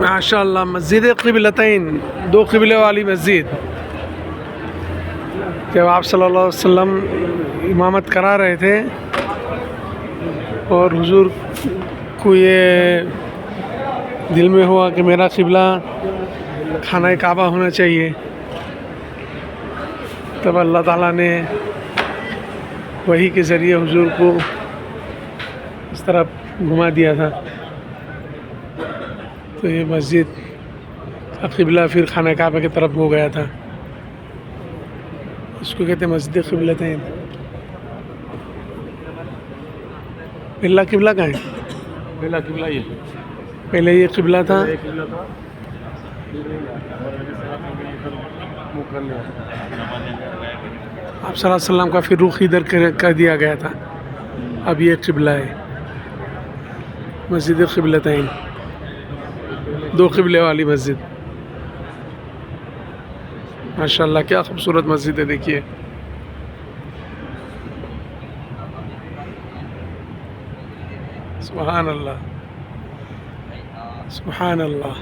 माशाअल्लाह मस्जिद क़िबलतैन, दो क़िबले वाली मस्जिद। जब आप सल्लल्लाहु अलैहि वसल्लम इमामत करा रहे थे और हुजूर को ये दिल में हुआ कि मेरा क़िबला खाना काबा होना चाहिए, तब अल्लाह ताला ने वही के ज़रिए हुजूर को इस तरफ घुमा दिया था। तो ये मस्जिद का क़िबला फिर खाना काबा की तरफ हो गया था। इसको कहते हैं मस्जिद क़िबलतैन। पहला क़िबला कहाँ है? पहला किबला ये, पहले ये क़िबला था। एक किबला था, मुँह कर लिया। आप सल्लल्लाहु अलैहि वसल्लम का फिर रुख इधर कर दिया गया था। अब ये क़िबला है, मस्जिद क़िबलतैन, दो क़िबले वाली मस्जिद। माशाअल्लाह क्या खूबसूरत मस्जिद है, देखिए। सुभान अल्लाह, सुभान अल्लाह।